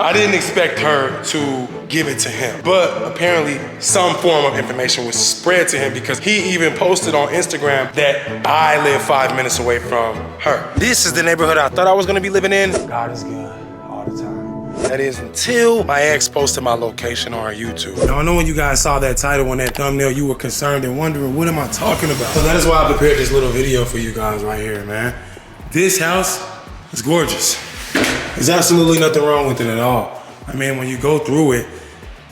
I didn't expect her to give it to him, but apparently some form of information was spread to him because he even posted on Instagram that I live 5 minutes away from her. This is the neighborhood I thought I was gonna be living in. God is good all the time. That is until my ex posted my location on her YouTube. Now I know when you guys saw that title on that thumbnail, you were concerned and wondering, what am I talking about? So that is why I prepared this little video for you guys right here, man. This house is gorgeous. There's absolutely nothing wrong with it at all. I mean, when you go through it,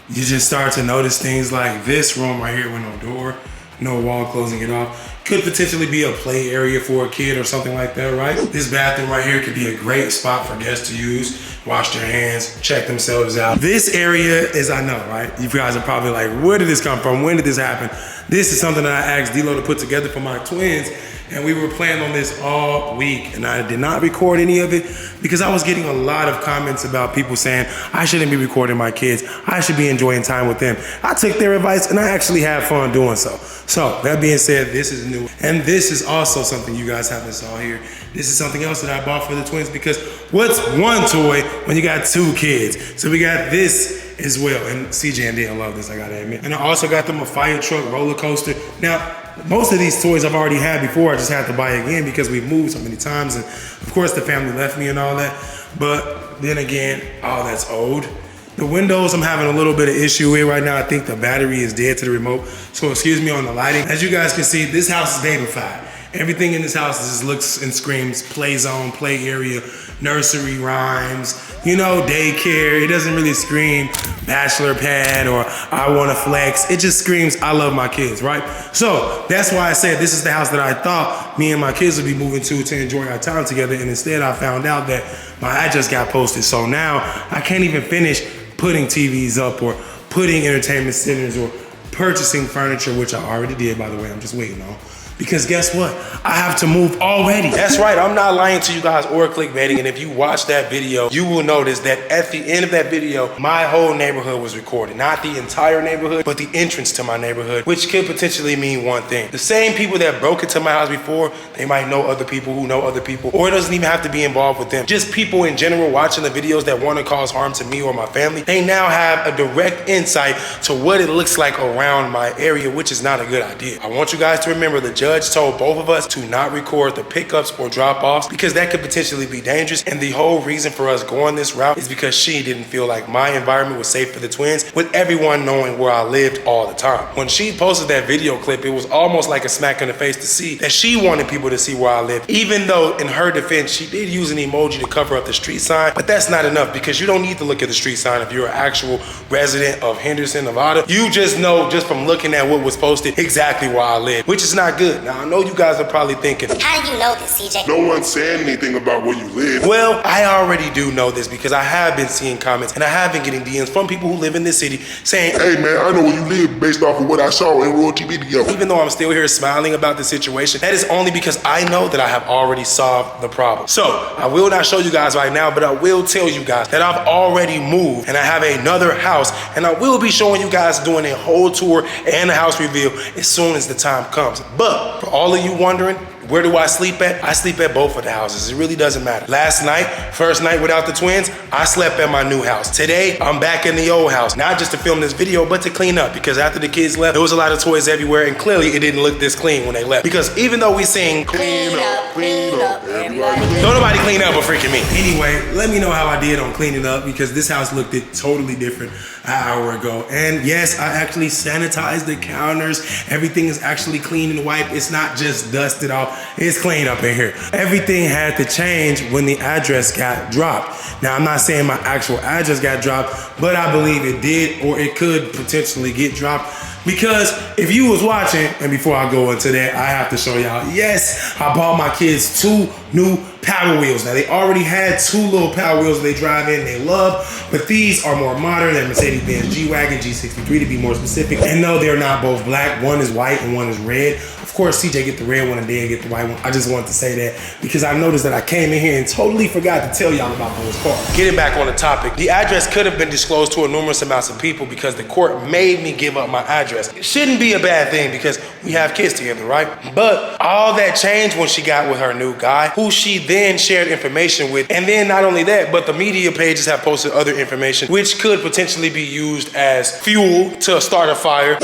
you just start to notice things like this room right here with no door, no wall closing it off. Could potentially be a play area for a kid or something like that, right? This bathroom right here could be a great spot for guests to use, wash their hands, check themselves out. This area is, I know, right? You guys are probably like, where did this come from? When did this happen? This is something that I asked D-Lo to put together for my twins, and we were planning on this all week, and I did not record any of it because I was getting a lot of comments about people saying I shouldn't be recording my kids. I should be enjoying time with them. I took their advice and I actually had fun doing so. So that being said, this is new. And this is also something you guys haven't saw here. This is something else that I bought for the twins because what's one toy when you got 2 kids? So we got this as well. And CJ and Dan love this, I gotta admit. And I also got them a fire truck roller coaster. Now, most of these toys I've already had before. I just had to buy again because we've moved so many times. And of course the family left me and all that. But then again, all that's old. The windows, I'm having a little bit of issue with right now. I think the battery is dead to the remote. So excuse me on the lighting. As you guys can see, this house is neighborfied. Everything in this house just looks and screams play zone, play area, nursery rhymes, you know, daycare. It doesn't really scream bachelor pad or I want to flex. It just screams I love my kids, right? So that's why I said this is the house that I thought me and my kids would be moving to enjoy our time together. And instead I found out that my address got posted. So now I can't even finish putting TVs up or putting entertainment centers or purchasing furniture, which I already did, by the way. I'm just waiting on. Because guess what? I have to move already. That's right, I'm not lying to you guys or clickbaiting. And if you watch that video, you will notice that at the end of that video, my whole neighborhood was recorded. Not the entire neighborhood, but the entrance to my neighborhood, which could potentially mean one thing. The same people that broke into my house before, they might know other people who know other people, or it doesn't even have to be involved with them. Just people in general watching the videos that want to cause harm to me or my family, they now have a direct insight to what it looks like around my area, which is not a good idea. I want you guys to remember the judge told both of us to not record the pickups or drop-offs because that could potentially be dangerous. And the whole reason for us going this route is because she didn't feel like my environment was safe for the twins, with everyone knowing where I lived all the time. When she posted that video clip, it was almost like a smack in the face to see that she wanted people to see where I lived. Even though in her defense, she did use an emoji to cover up the street sign, but that's not enough because you don't need to look at the street sign if you're an actual resident of Henderson, Nevada. You just know just from looking at what was posted exactly where I live, which is not good. Now, I know you guys are probably thinking, how do you know this, CJ? No one's saying anything about where you live. Well, I already do know this because I have been seeing comments and I have been getting DMs from people who live in this city saying, hey man, I know where you live based off of what I saw in Royalty Video. Even though I'm still here smiling about the situation, that is only because I know that I have already solved the problem. So I will not show you guys right now, but I will tell you guys that I've already moved and I have another house, and I will be showing you guys doing a whole tour and a house reveal as soon as the time comes. But for all of you wondering, where do I sleep at? I sleep at both of the houses. It really doesn't matter. Last night, first night without the twins, I slept at my new house. Today, I'm back in the old house. Not just to film this video, but to clean up, because after the kids left, there was a lot of toys everywhere, and clearly it didn't look this clean when they left. Because even though we sing, Clean up, everybody. Don't nobody clean up but freaking me. Anyway, let me know how I did on cleaning up, because this house looked totally different an hour ago. And yes, I actually sanitized the counters. Everything is actually clean and wiped. It's not just dusted off. It's clean up in here. Everything had to change when the address got dropped. Now, I'm not saying my actual address got dropped, but I believe it did, or it could potentially get dropped. Because if you was watching, and before I go into that, I have to show y'all, yes, I bought my kids 2 new Power Wheels. Now, they already had 2 little Power Wheels they drive in, they love, but these are more modern. They're Mercedes-Benz G-Wagon, G63 to be more specific. And no, they're not both black. One is white and one is red. Of Of course, CJ get the red one and Dan get the white one. I just wanted to say that because I noticed that I came in here and totally forgot to tell y'all about those cars. Getting back on the topic, the address could have been disclosed to a numerous amounts of people because the court made me give up my address. It shouldn't be a bad thing because we have kids together, right? But all that changed when she got with her new guy, who she then shared information with. And then not only that, but the media pages have posted other information which could potentially be used as fuel to start a fire.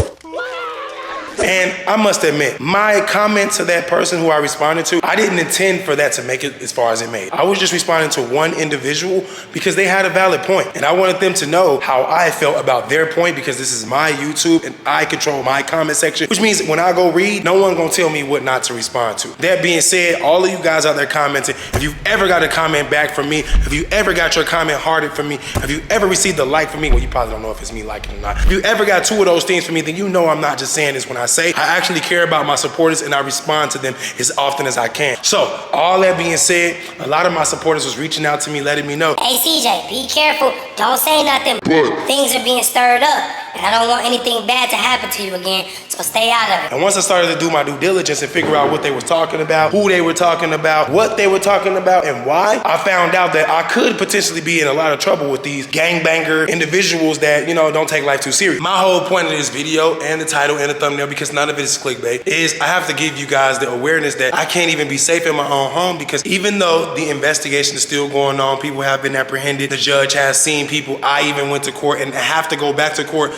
And I must admit, my comment to that person who I responded to, I didn't intend for that to make it as far as it made. I was just responding to one individual because they had a valid point. And I wanted them to know how I felt about their point because this is my YouTube and I control my comment section, which means when I go read, no one gonna tell me what not to respond to. That being said, all of you guys out there commenting, if you've ever got a comment back from me, if you ever got your comment hearted from me, if you ever received a like from me, well, you probably don't know if it's me liking or not. If you ever got 2 of those things from me, then you know I'm not just saying this when I say I actually care about my supporters and I respond to them as often as I can. So all that being said, a lot of my supporters was reaching out to me, letting me know, Hey CJ, be careful. Don't say nothing. But Things are being stirred up, and I don't want anything bad to happen to you again, so stay out of it. and once I started to do my due diligence and figure out what they were talking about, who they were talking about, what they were talking about, and why, I found out that I could potentially be in a lot of trouble with these gangbanger individuals that, you know, don't take life too serious. My whole point of this video and the title and the thumbnail, because none of it is clickbait, is I have to give you guys the awareness that I can't even be safe in my own home because even though the investigation is still going on, people have been apprehended, the judge has seen people, I even went to court and have to go back to court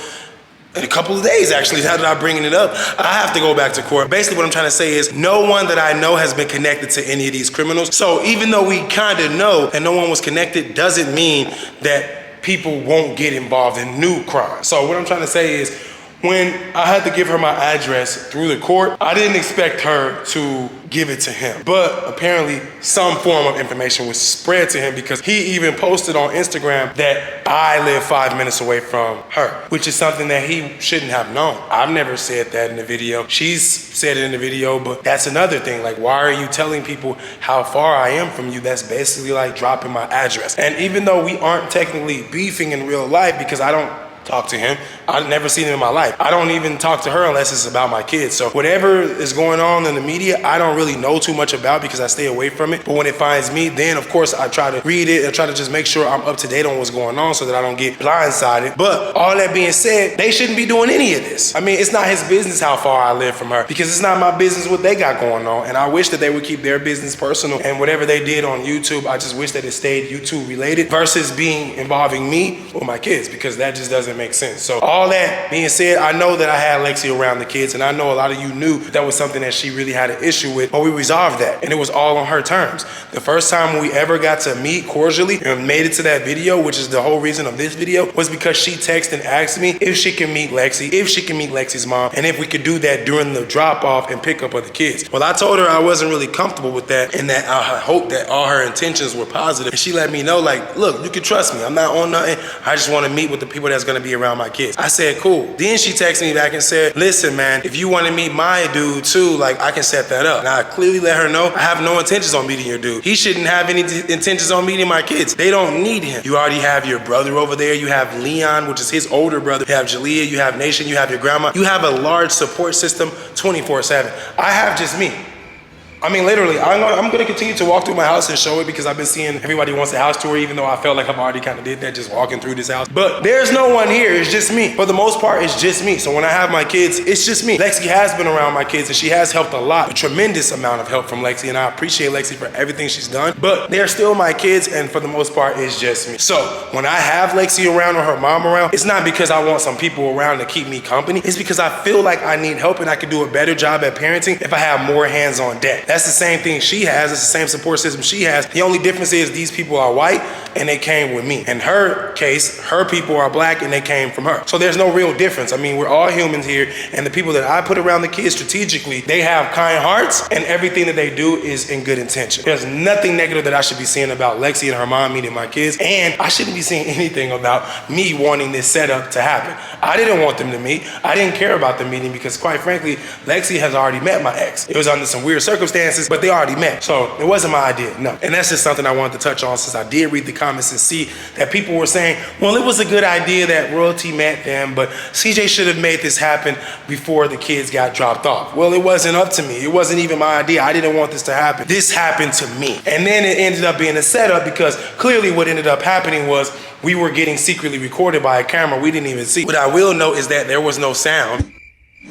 in a couple of days, actually. Now that I'm bringing it up, I have to go back to court. Basically, what I'm trying to say is no one that I know has been connected to any of these criminals. So even though we kind of know that no one was connected, doesn't mean that people won't get involved in new crimes. So what I'm trying to say is when I had to give her my address through the court, I didn't expect her to give it to him. But apparently some form of information was spread to him because he even posted on Instagram that I live 5 minutes away from her, which is something that he shouldn't have known. I've never said that in the video. She's said it in the video, but that's another thing. Like, why are you telling people how far I am from you? That's basically like dropping my address. And even though we aren't technically beefing in real life because I don't talk to him, I've never seen him in my life. I don't even talk to her unless it's about my kids. So whatever is going on in the media, I don't really know too much about because I stay away from it. But when it finds me, then of course I try to read it and try to just make sure I'm up to date on what's going on so that I don't get blindsided. But all that being said, they shouldn't be doing any of this. I mean, it's not his business how far I live from her because it's not my business what they got going on. And I wish that they would keep their business personal, and whatever they did on YouTube, I just wish that it stayed YouTube related versus being involving me or my kids, because that just doesn't make sense. So all that being said, I know that I had Lexi around the kids, and I know a lot of you knew that was something that she really had an issue with, but we resolved that, and it was all on her terms. The first time we ever got to meet cordially and made it to that video, which is the whole reason of this video, was because she texted and asked me if she can meet Lexi, if she can meet Lexi's mom, and if we could do that during the drop off and pick up of the kids. Well, I told her I wasn't really comfortable with that and that I hoped that all her intentions were positive. And she let me know, like, look, you can trust me. I'm not on nothing. I just want to meet with the people that's going to be around my kids. I said, cool. Then she texted me back and said, listen, man, if you want to meet my dude too, like, I can set that up. And I clearly let her know I have no intentions on meeting your dude. He shouldn't have any intentions on meeting my kids. They don't need him. You already have your brother over there. You have Leon, which is his older brother. You have Jalea. You have Nation. You have your grandma. You have a large support system 24/7. I have just me. I mean, literally, I'm gonna continue to walk through my house and show it because I've been seeing everybody wants a house tour, even though I felt like I've already kind of did that just walking through this house. But there's no one here, it's just me. For the most part, it's just me. So when I have my kids, it's just me. Lexi has been around my kids and she has helped a lot, a tremendous amount of help from Lexi, and I appreciate Lexi for everything she's done. But they're still my kids, and for the most part, it's just me. So when I have Lexi around or her mom around, it's not because I want some people around to keep me company. It's because I feel like I need help and I could do a better job at parenting if I have more hands on deck. That's the same thing she has. It's the same support system she has. The only difference is these people are white and they came with me. In her case, her people are black and they came from her. So there's no real difference. I mean, we're all humans here, and the people that I put around the kids strategically, they have kind hearts and everything that they do is in good intention. There's nothing negative that I should be saying about Lexi and her mom meeting my kids, and I shouldn't be saying anything about me wanting this setup to happen. I didn't want them to meet. I didn't care about the meeting because, quite frankly, Lexi has already met my ex. It was under some weird circumstances, but they already met. So it wasn't my idea, no. And that's just something I wanted to touch on since I did read the comments and see that people were saying, well, it was a good idea that royalty met them, but CJ should have made this happen before the kids got dropped off. Well, it wasn't up to me. It wasn't even my idea. I didn't want this to happen. This happened to me. And then it ended up being a setup because clearly what ended up happening was we were getting secretly recorded by a camera we didn't even see. What I will note is that there was no sound.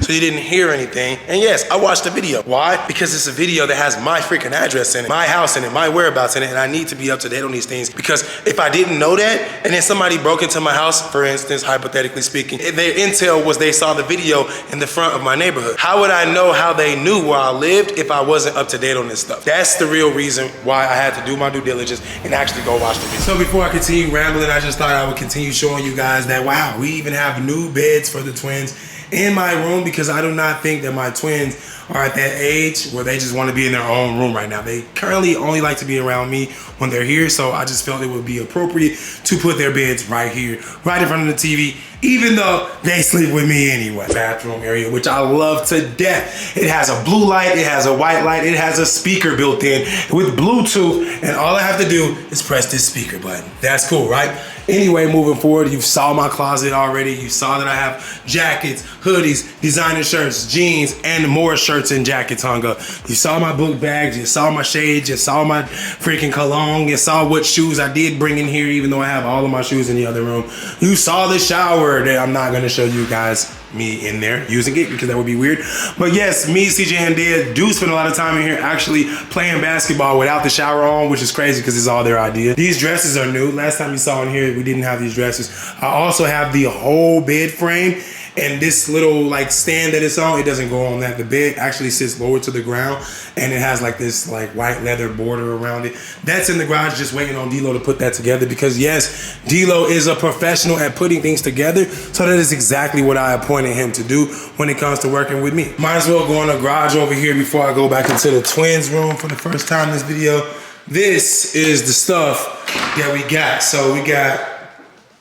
So you didn't hear anything. And yes, I watched the video. Why? Because it's a video that has my freaking address in it, my house in it, my whereabouts in it, and I need to be up to date on these things. Because if I didn't know that, and then somebody broke into my house, for instance, hypothetically speaking, their intel was they saw the video in the front of my neighborhood. How would I know how they knew where I lived if I wasn't up to date on this stuff? That's the real reason why I had to do my due diligence and actually go watch the video. So before I continue rambling, I just thought I would continue showing you guys that, wow, we even have new beds for the twins in my room, because I do not think that my twins are at that age where they just want to be in their own room right now. They currently only like to be around me when they're here, so I just felt it would be appropriate to put their beds right here, right in front of the TV, even though they sleep with me anyway. Bathroom area, which I love to death. It has a blue light, it has a white light, it has a speaker built in with Bluetooth, and all I have to do is press this speaker button. That's cool, right? Anyway, moving forward, you saw my closet already. You saw that I have jackets, hoodies, designer shirts, jeans, and more shirts and jackets hung up. You saw my book bags, you saw my shades, you saw my freaking cologne, you saw what shoes I did bring in here, even though I have all of my shoes in the other room. You saw the shower that I'm not gonna show you guys me in there using it because that would be weird. But yes, me, CJ, and Dad do spend a lot of time in here actually playing basketball without the shower on, which is crazy because it's all their idea. These dresses are new. Last time you saw in here, we didn't have these dresses. I also have the whole bed frame, and this little like stand that it's on, it doesn't go on that. The bed actually sits lower to the ground, and it has like this like white leather border around it. That's in the garage, just waiting on D-Lo to put that together, because yes, D-Lo is a professional at putting things together, so that is exactly what I appointed him to do when it comes to working with me. Might as well go in the garage over here before I go back into the twins' room for the first time in this video. This is the stuff that we got. So we got,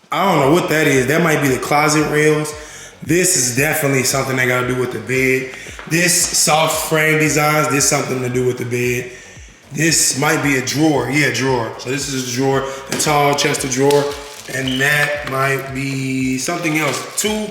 I don't know what that is. That might be the closet rails. This is definitely something that got to do with the bed. This soft frame designs, this something to do with the bed. This might be a drawer. Yeah, drawer. So this is a drawer, the tall chest of drawer. And that might be something else. Two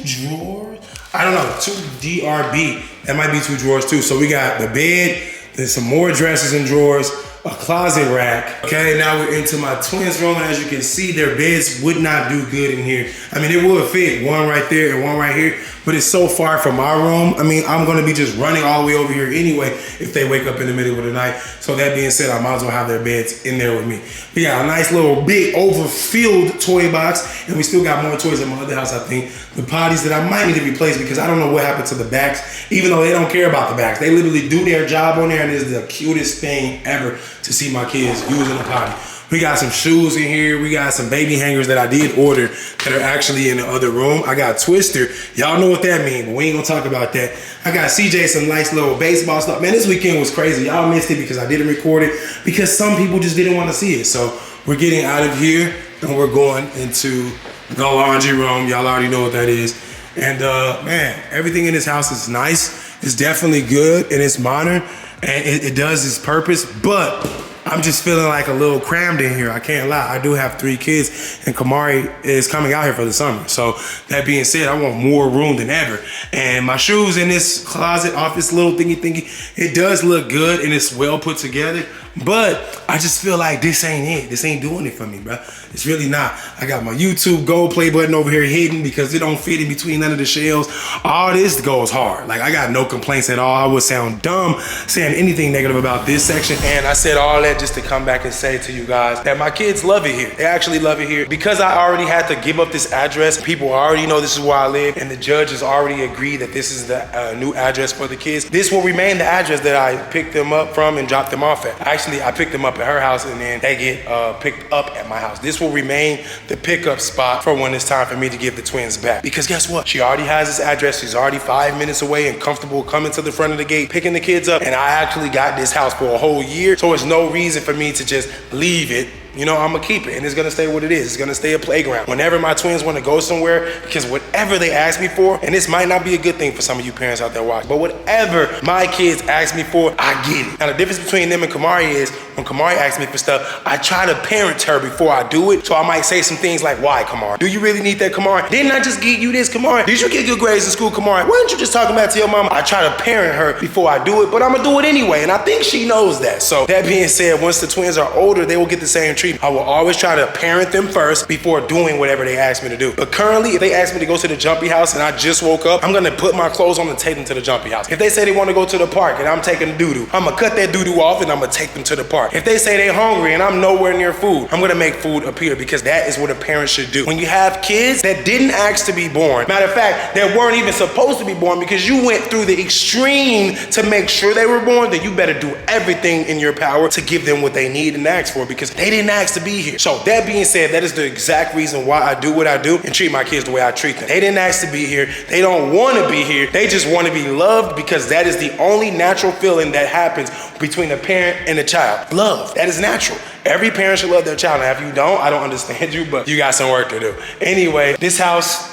drawers? I don't know, 2 DRB. That might be 2 drawers too. So we got the bed, there's some more dressers and drawers, a closet rack. Okay, now we're into my twins' room, and as you can see, their beds would not do good in here. I mean, it would fit, one right there and one right here, but it's so far from my room. I mean, I'm gonna be just running all the way over here anyway if they wake up in the middle of the night. So that being said, I might as well have their beds in there with me. We got a nice little big overfilled toy box, and we still got more toys at my other house, I think. The potties that I might need to replace because I don't know what happened to the backs, even though they don't care about the backs. They literally do their job on there, and it's the cutest thing ever to see my kids using a potty. We got some shoes in here. We got some baby hangers that I did order that are actually in the other room. I got Twister. Y'all know what that means, but we ain't gonna talk about that. I got CJ some nice little baseball stuff. Man, this weekend was crazy. Y'all missed it because I didn't record it because some people just didn't want to see it. So we're getting out of here and we're going into the laundry room. Y'all already know what that is. And man, everything in this house is nice. It's definitely good and it's modern and it does its purpose, but I'm just feeling like a little crammed in here. I can't lie. I do have 3 kids and Kamari is coming out here for the summer. So that being said, I want more room than ever. And my shoes in this closet off this little thingy, it does look good and it's well put together. But I just feel like this ain't it. This ain't doing it for me, bro. It's really not. I got my YouTube Gold Play button over here hidden because it don't fit in between none of the shells. All this goes hard. Like, I got no complaints at all. I would sound dumb saying anything negative about this section. And I said all that just to come back and say to you guys that my kids love it here. They actually love it here. Because I already had to give up this address, people already know this is where I live, and the judge has already agreed that this is the new address for the kids. This will remain the address that I picked them up from and dropped them off at. Actually, I picked them up at her house and then they get picked up at my house. This will remain the pickup spot for when it's time for me to give the twins back. Because guess what? She already has this address. She's already 5 minutes away and comfortable coming to the front of the gate, picking the kids up. And I actually got this house for a whole year. So it's no reason for me to just leave it. You know, I'm gonna keep it and it's gonna stay what it is. It's gonna stay a playground. Whenever my twins wanna go somewhere, because whatever they ask me for, and this might not be a good thing for some of you parents out there watching, but whatever my kids ask me for, I get it. Now the difference between them and Kamari is when Kamari asks me for stuff, I try to parent her before I do it. So I might say some things like, why, Kamari? Do you really need that, Kamari? Didn't I just give you this, Kamari? Did you get good grades in school, Kamari? Why didn't you just talk about to your mama? I try to parent her before I do it, but I'm gonna do it anyway, and I think she knows that. So that being said, once the twins are older, they will get the same treatment. I will always try to parent them first before doing whatever they ask me to do. But currently, if they ask me to go to the Jumpy house and I just woke up, I'm gonna put my clothes on and take them to the Jumpy house. If they say they wanna go to the park and I'm taking doo-doo, I'm gonna cut that doo-doo off and I'm gonna take them to the park. If they say they're hungry and I'm nowhere near food, I'm gonna make food appear, because that is what a parent should do. When you have kids that didn't ask to be born, matter of fact, that weren't even supposed to be born because you went through the extreme to make sure they were born, then you better do everything in your power to give them what they need and ask for, because they didn't ask to be here. So that being said, that is the exact reason why I do what I do and treat my kids the way I treat them. They didn't ask to be here. They don't want to be here. They just want to be loved, because that is the only natural feeling that happens between a parent and a child. Love. That is natural. Every parent should love their child. Now, if you don't, I don't understand you, but you got some work to do. Anyway, this house,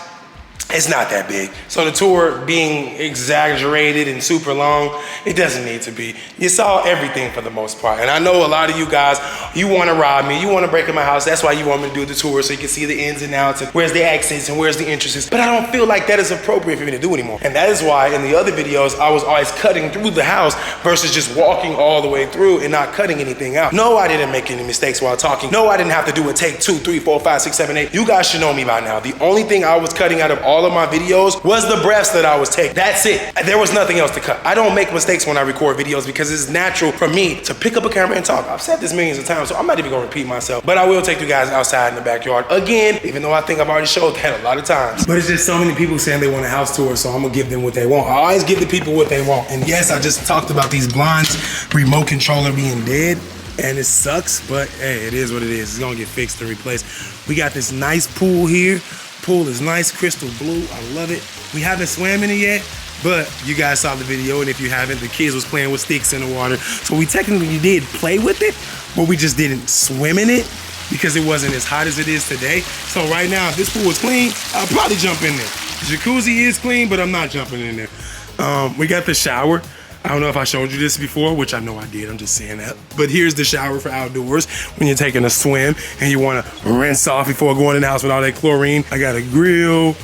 it's not that big. So the tour being exaggerated and super long, it doesn't need to be. You saw everything for the most part. And I know a lot of you guys, you want to rob me, you want to break in my house. That's why you want me to do the tour, so you can see the ins and outs and where's the exits and where's the entrances. But I don't feel like that is appropriate for me to do anymore. And that is why in the other videos, I was always cutting through the house versus just walking all the way through and not cutting anything out. No, I didn't make any mistakes while talking. No, I didn't have to do a take 2, 3, 4, 5, 6, 7, 8. You guys should know me by now. The only thing I was cutting out of all of my videos was the breaths that I was taking. That's it. There was nothing else to cut. I don't make mistakes when I record videos because it's natural for me to pick up a camera and talk. I've said this millions of times, so I'm not even gonna repeat myself, but I will take you guys outside in the backyard again, even though I think I've already showed that a lot of times. But it's just so many people saying they want a house tour, so I'm gonna give them what they want. I always give the people what they want. And yes, I just talked about these blinds, remote controller being dead, and it sucks, but hey, it is what it is. It's gonna get fixed and replaced. We got this nice pool here. Pool is nice, crystal blue, I love it. We haven't swam in it yet, but you guys saw the video, and if you haven't, the kids was playing with sticks in the water. So we technically did play with it, but we just didn't swim in it because it wasn't as hot as it is today. So right now, if this pool was clean, I'll probably jump in there. The jacuzzi is clean, but I'm not jumping in there. We got the shower. I don't know if I showed you this before, which I know I did, I'm just saying that. But here's the shower for outdoors when you're taking a swim and you wanna rinse off before going in the house with all that chlorine. I got a grill,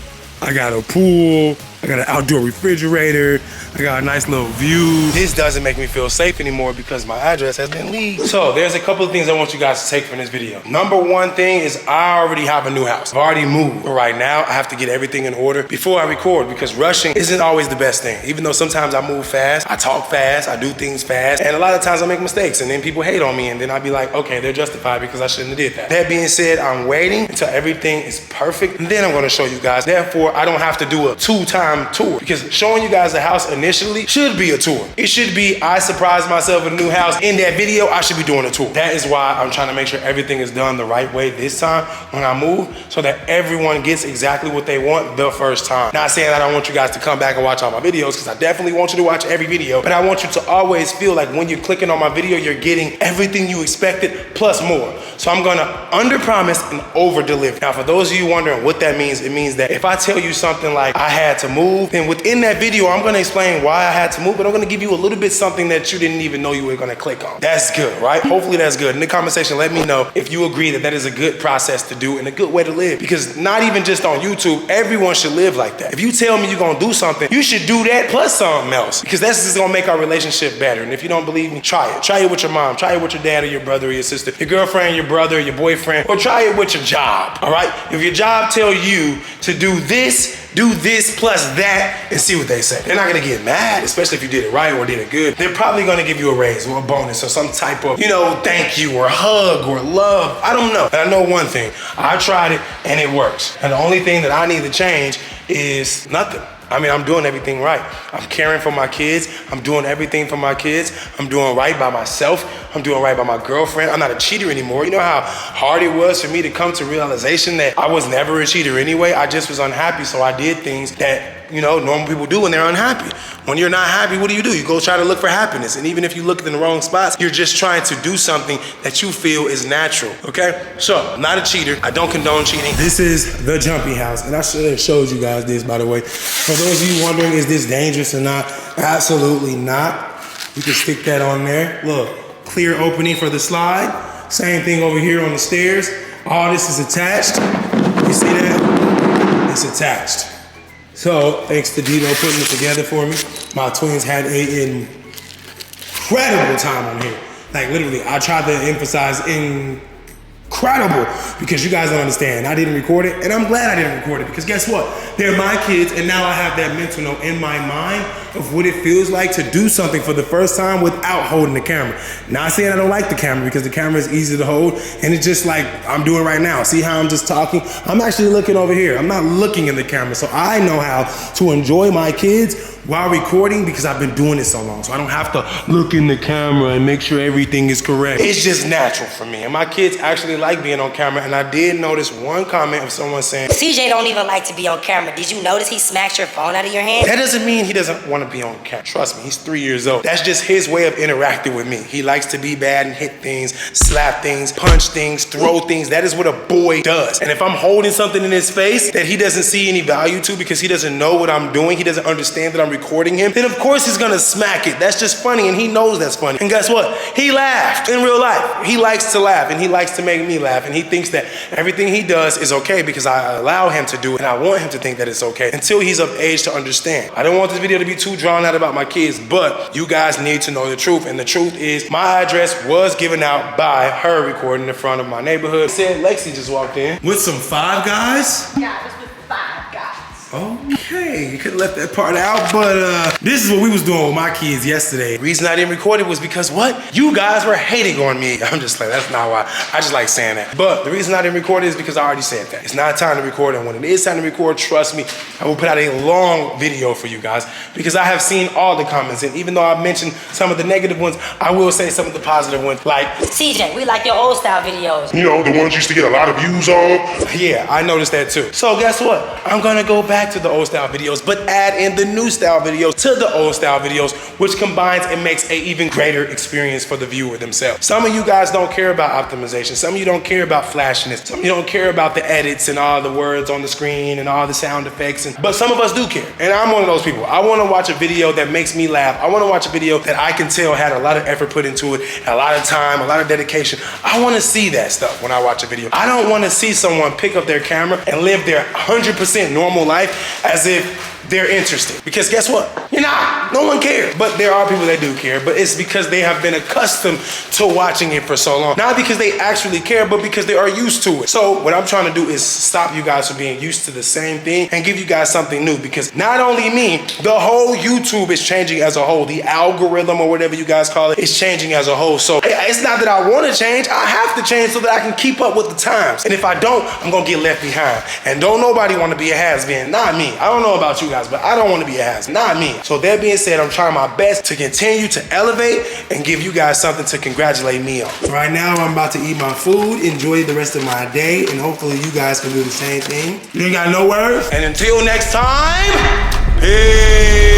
I got a pool, I got an outdoor refrigerator, I got a nice little view. This doesn't make me feel safe anymore because my address has been leaked. So there's a couple of things I want you guys to take from this video. Number one thing is I already have a new house. I've already moved. But right now, I have to get everything in order before I record, because rushing isn't always the best thing. Even though sometimes I move fast, I talk fast, I do things fast, and a lot of times I make mistakes, and then people hate on me, and then I'll be like, okay, they're justified because I shouldn't have did that. That being said, I'm waiting until everything is perfect, and then I'm gonna show you guys. Therefore, I don't have to do a 2-time tour, because showing you guys the house initially should be a tour. It should be, I surprised myself with a new house. In that video, I should be doing a tour. That is why I'm trying to make sure everything is done the right way this time when I move, so that everyone gets exactly what they want the first time. Not saying that I want you guys to come back and watch all my videos, because I definitely want you to watch every video, but I want you to always feel like when you're clicking on my video, you're getting everything you expected plus more. So I'm gonna under promise and over deliver. Now, for those of you wondering what that means, it means that if I tell you something like I had to move, then within that video, I'm gonna explain why I had to move, but I'm gonna give you a little bit something that you didn't even know you were gonna click on. That's good, right? Hopefully that's good. In the comment section, let me know if you agree that that is a good process to do and a good way to live. Because not even just on YouTube, everyone should live like that. If you tell me you're gonna do something, you should do that plus something else, because that's just gonna make our relationship better. And if you don't believe me, try it. Try it with your mom, try it with your dad or your brother or your sister, your girlfriend, your brother, your boyfriend, or try it with your job, all right? If your job tell you to do this plus that, and see what they say. They're not gonna get mad, especially if you did it right or did it good. They're probably gonna give you a raise or a bonus or some type of, thank you or hug or love. I don't know. But I know one thing. I tried it and it works. And the only thing that I need to change is nothing. I mean, I'm doing everything right. I'm caring for my kids. I'm doing everything for my kids. I'm doing right by myself. I'm doing right by my girlfriend. I'm not a cheater anymore. You know how hard it was for me to come to realization that I was never a cheater anyway? I just was unhappy, so I did things that, normal people do when they're unhappy. When you're not happy, what do? You go try to look for happiness. And even if you look in the wrong spots, you're just trying to do something that you feel is natural, okay? So, I'm not a cheater. I don't condone cheating. This is the Jumpy house, and I should have showed you guys this, by the way. For those of you wondering, is this dangerous or not? Absolutely not. You can stick that on there. Look, clear opening for the slide. Same thing over here on the stairs. All this is attached. You see that? It's attached. So thanks to Dino putting it together for me. My twins had an incredible time on here. Like literally, I tried to emphasize incredible because you guys don't understand. I didn't record it, and I'm glad I didn't record it because guess what? They're my kids, and now I have that mental note in my mind of what it feels like to do something for the first time without holding the camera. Not saying I don't like the camera because the camera is easy to hold, and it's just like I'm doing right now. See how I'm just talking? I'm actually looking over here. I'm not looking in the camera, so I know how to enjoy my kids while recording because I've been doing it so long. So I don't have to look in the camera and make sure everything is correct. It's just natural for me. And my kids actually like being on camera. And I did notice one comment of someone saying, CJ don't even like to be on camera. Did you notice he smacked your phone out of your hand? that doesn't mean he doesn't want to be on camera. Trust me, he's 3 years old. That's just his way of interacting with me. He likes to be bad and hit things, slap things, punch things, throw things. That is what a boy does. And if I'm holding something in his face that he doesn't see any value to because he doesn't know what I'm doing, he doesn't understand that I'm recording him, then of course he's gonna smack it. That's just funny, and he knows that's funny. And guess what? He laughed in real life. He likes to laugh, and he likes to make me laugh, and he thinks that everything he does is okay because I allow him to do it, and I want him to think that it's okay until he's of age to understand. I don't want this video to be too drawn out about my kids, but you guys need to know the truth, and the truth is my address was given out by her recording in front of my neighborhood. Said Lexi just walked in with some Five Guys. Yeah, it was with 5 guys. Okay, you could have left that part out, but this is what we was doing with my kids yesterday. The reason I didn't record it was because what? You guys were hating on me. I'm just like, that's not why. I just like saying that. But the reason I didn't record it is because I already said that. It's not time to record, and when it is time to record, trust me, I will put out a long video for you guys because I have seen all the comments, and even though I mentioned some of the negative ones, I will say some of the positive ones, like, CJ, we like your old style videos. You know, the ones you used to get a lot of views on. yeah, I noticed that too. So guess what? I'm gonna go back to the old style videos, but add in the new style videos to the old style videos, which combines and makes an even greater experience for the viewer themselves. Some of you guys don't care about optimization. Some of you don't care about flashiness. Some of you don't care about the edits and all the words on the screen and all the sound effects. But some of us do care. And I'm one of those people. I want to watch a video that makes me laugh. I want to watch a video that I can tell had a lot of effort put into it, a lot of time, a lot of dedication. I want to see that stuff when I watch a video. I don't want to see someone pick up their camera and live their 100% normal life as if they're interested. Because guess what? You're not. No one cares. But there are people that do care, but it's because they have been accustomed to watching it for so long. Not because they actually care, but because they are used to it. So what I'm trying to do is stop you guys from being used to the same thing and give you guys something new, because not only me, the whole YouTube is changing as a whole. The algorithm or whatever you guys call it is changing as a whole. So it's not that I want to change. I have to change so that I can keep up with the times. And if I don't, I'm going to get left behind. And don't nobody want to be a has-been. Not me. I don't know about you guys, but I don't want to be a has, not me. So that being said, I'm trying my best to continue to elevate and give you guys something to congratulate me on. Right now, I'm about to eat my food, enjoy the rest of my day, and hopefully you guys can do the same thing. You ain't got no words? And until next time, peace.